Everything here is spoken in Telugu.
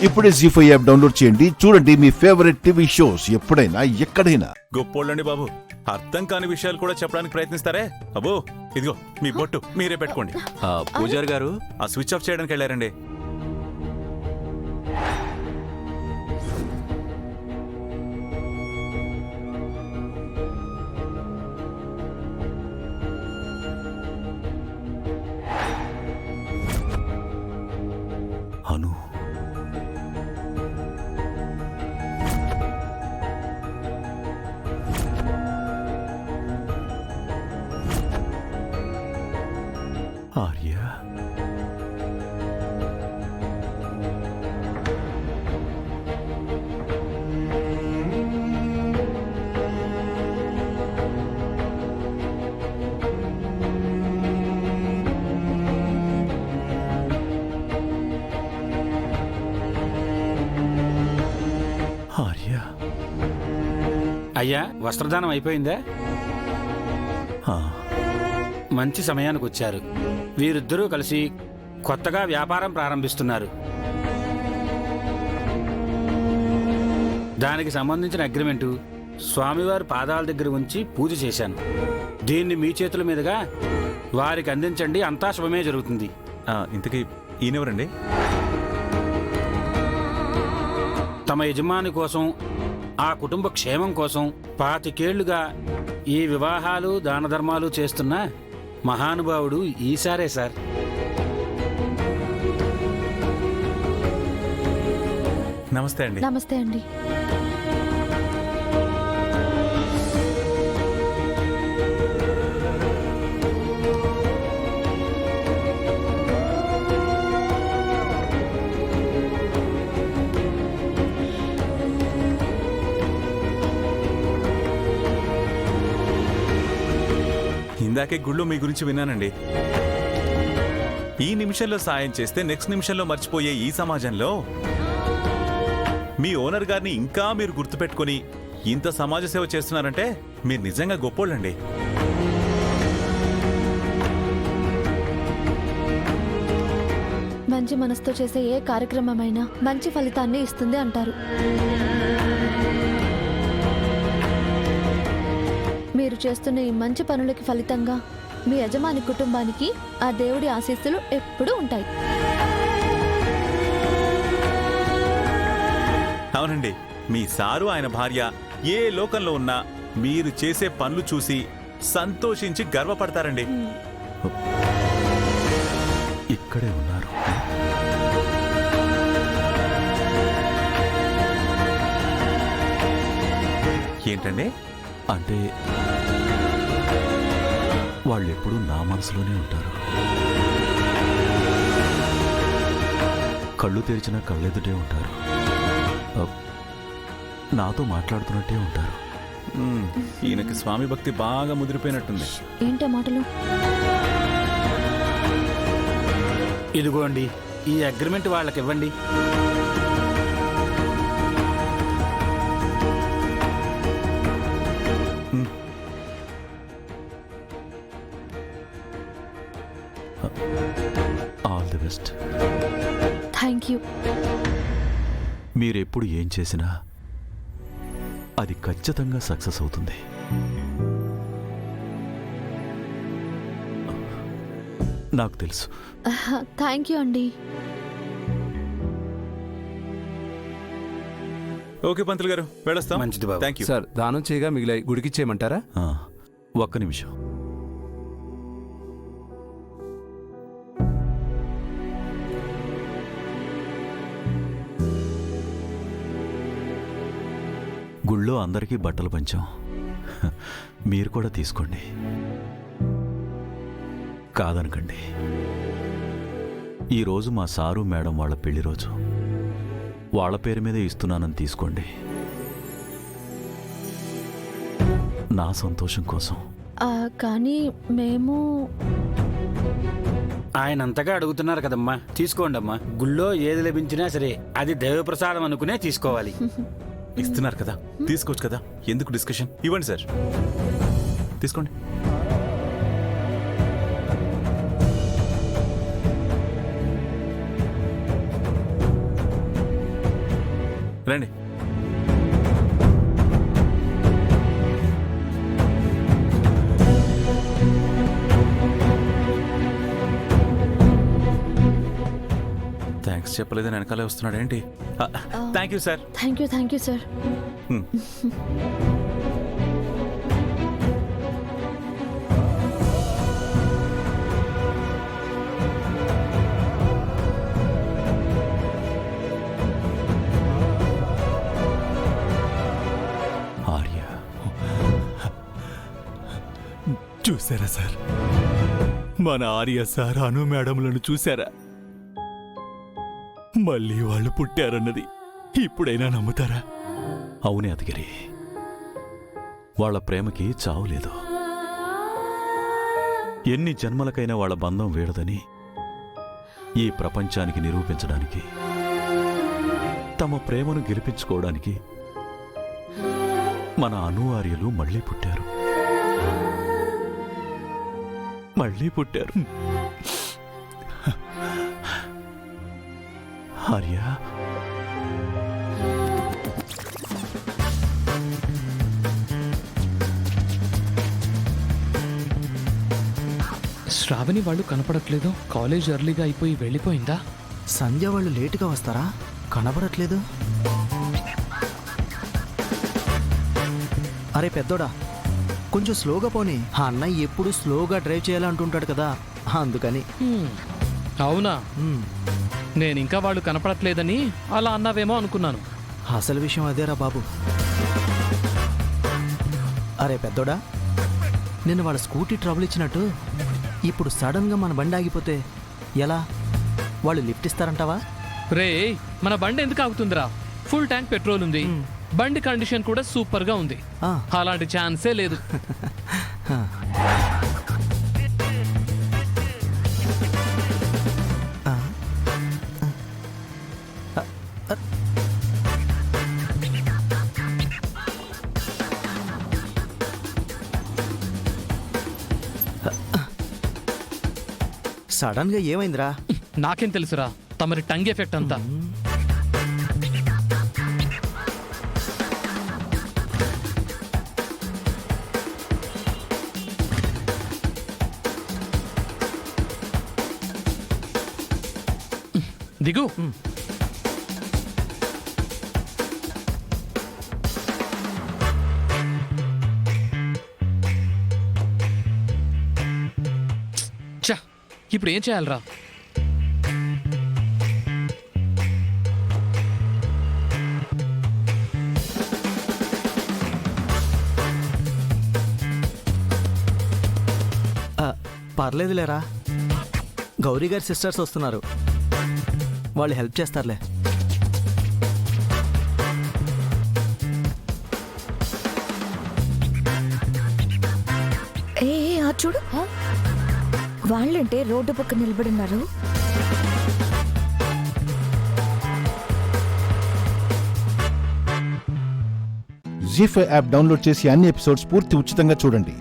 ఇప్పుడే జీ5 యాప్ డౌన్లోడ్ చేయండి. చూడండి మీ ఫేవరెట్ టీవీ షోస్ ఎప్పుడైనా ఎక్కడైనా. గొప్పోళ్ళండి బాబు, అర్థం కాని విషయాలు కూడా చెప్పడానికి ప్రయత్నిస్తారే. అబ్బో ఇదిగో మీ బొట్టు మీరే పెట్టుకోండి. పూజారి గారు ఆ స్విచ్ ఆఫ్ చేయడానికి వెళ్ళారండి. అను ఆర్య ఆర్య అయ్యా, వస్త్రదానం అయిపోయిందా? ఆ, మంచి సమయానికి వచ్చారు. వీరిద్దరూ కలిసి కొత్తగా వ్యాపారం ప్రారంభిస్తున్నారు. దానికి సంబంధించిన అగ్రిమెంటు స్వామివారి పాదాల దగ్గర ఉంచి పూజ చేశాను. దీన్ని మీ చేతుల మీదుగా వారికి అందించండి, అంతా శుభమే జరుగుతుంది. ఇంతకీ ఈయనెవరండి? తమ యజమాని కోసం, ఆ కుటుంబ క్షేమం కోసం 25 ఏళ్లుగా ఈ వివాహాలు దాన ధర్మాలు చేస్తున్న మహానుభావుడు ఈసారే సార్. నమస్తే అండి. నమస్తే అండి. ఇందాకే గుళ్ళో మీ గురించి విన్నానండి. ఈ నిమిషంలో సాయం చేస్తే నెక్స్ట్ నిమిషంలో మర్చిపోయే ఈ సమాజంలో మీ ఓనర్ గారిని ఇంకా మీరు గుర్తుపెట్టుకుని ఇంత సమాజ సేవ చేస్తున్నారంటే మీరు నిజంగా గొప్పోళ్ళండి. మంచి మనసుతో చేసే ఏ కార్యక్రమమైనా మంచి ఫలితాన్ని ఇస్తుంది అంటారు. మీరు చేస్తున్న ఈ మంచి పనులకి ఫలితంగా మీ యజమాని కుటుంబానికి ఆ దేవుడి ఆశీస్సులు ఎప్పుడూ ఉంటాయి. అవునండి, మీ సారు ఆయన భార్య ఏ లోకంలో ఉన్నా మీరు చేసే పనులు చూసి సంతోషించి గర్వపడతారండి. ఇక్కడే ఉన్నారు. ఏంటండి? అంటే వాళ్ళు ఎప్పుడూ నా మనసులోనే ఉంటారు. కళ్ళు తెరిచిన కళ్ళెదుటే ఉంటారు. నాతో మాట్లాడుతున్నట్టే ఉంటారు. ఈయనకి స్వామి భక్తి బాగా ముదిరిపోయినట్టుంది. ఏంటో మాటలు? ఇదిగోండి, ఈ అగ్రిమెంట్ వాళ్ళకి ఇవ్వండి. All the best. Thank you. మీరెప్పుడు ఏం చేసినా అది ఖచ్చితంగా సక్సెస్ అవుతుంది. నాకు తెలుసు. థ్యాంక్ యూ అండి. ఓకే పంతులు గారు, వెళ్ళొస్తాం. మంచిది బాబు. Thank you sir. దానం చేయగా మిగిలాయి, గుడికిచ్చేయమంటారా? ఒక్క నిమిషం. గుళ్ళో అందరికీ బట్టలు పంచాం, మీరు కూడా తీసుకోండి. కాదనకండి. ఈరోజు మా సారు మేడం వాళ్ళ పెళ్లి రోజు. వాళ్ళ పేరు మీదే ఇస్తున్నానని తీసుకోండి. నా సంతోషం కోసం. కానీ మేము ఆయన అంతగా అడుగుతున్నారు కదమ్మా, తీసుకోండి అమ్మా. గుళ్ళో ఏది లభించినా సరే అది దైవప్రసాదం అనుకునే తీసుకోవాలి. ఇస్తున్నారు కదా, తీసుకోవచ్చు కదా, ఎందుకు డిస్కషన్? ఇవ్వండి సార్, తీసుకోండి. రండి. థ్యాంక్స్ చెప్పలేదని వెనకాలే వస్తున్నాడు ఏంటి? Thank you sir. Thank you sir. Arya, చూసారా సార్, మన ఆర్య సార్ అను మేడంలను చూసారా? మళ్ళీ వాళ్ళు పుట్టారన్నది ఇప్పుడైనా నమ్ముతారా? అవునే అదిగిరి, వాళ్ళ ప్రేమకి చావు లేదు. ఎన్ని జన్మలకైనా వాళ్ళ బంధం వీడదని ఈ ప్రపంచానికి నిరూపించడానికి, తమ ప్రేమను గెలిపించుకోవడానికి మన అను ఆర్యలు మళ్ళీ పుట్టారు. ఆర్య, శ్రావణి వాళ్ళు కనపడట్లేదు. కాలేజ్ ఎర్లీగా అయిపోయి వెళ్ళిపోయిందా? సంధ్య వాళ్ళు లేటుగా వస్తారా? కనబడట్లేదు. అరే పెద్దోడా, కొంచెం స్లోగా పోనీ. ఆ అన్నయ్య ఎప్పుడు స్లోగా డ్రైవ్ చేయాలంటుంటాడు కదా, అందుకని. అవునా? నేను ఇంకా వాళ్ళు కనపడట్లేదని అలా అన్నావేమో అనుకున్నాను. అసలు విషయం అదేరా బాబు. అరే పెద్దోడా, నిన్న వాళ్ళ స్కూటీ ట్రబుల్ ఇచ్చినట్టు ఇప్పుడు సడన్గా మన బండి ఆగిపోతే ఎలా? వాళ్ళు లిఫ్ట్ ఇస్తారంటావా? రే, మన బండి ఎందుకు ఆగుతుందిరా? ఫుల్ ట్యాంక్ పెట్రోల్ ఉంది, బండి కండిషన్ కూడా సూపర్ గా ఉంది. అలాంటి ఛాన్సే లేదు. సడన్ గా ఏమైందిరా? నాకేం తెలుసురా, తమరి టంగ్ ఎఫెక్ట్ అంతా. దిగు. చా, ఇప్పుడు ఏం చేయాలరా? పర్లేదులేరా, గౌరీ గారి సిస్టర్స్ వస్తున్నారు, వాళ్ళు హెల్ప్ చేస్తారులే. ఏ ఆ చూడు, వాళ్ళంటే రోడ్డు పక్క నిలబడినారు. జీ5 యాప్ డౌన్లోడ్ చేసి అన్ని ఎపిసోడ్స్ పూర్తి ఉచితంగా చూడండి.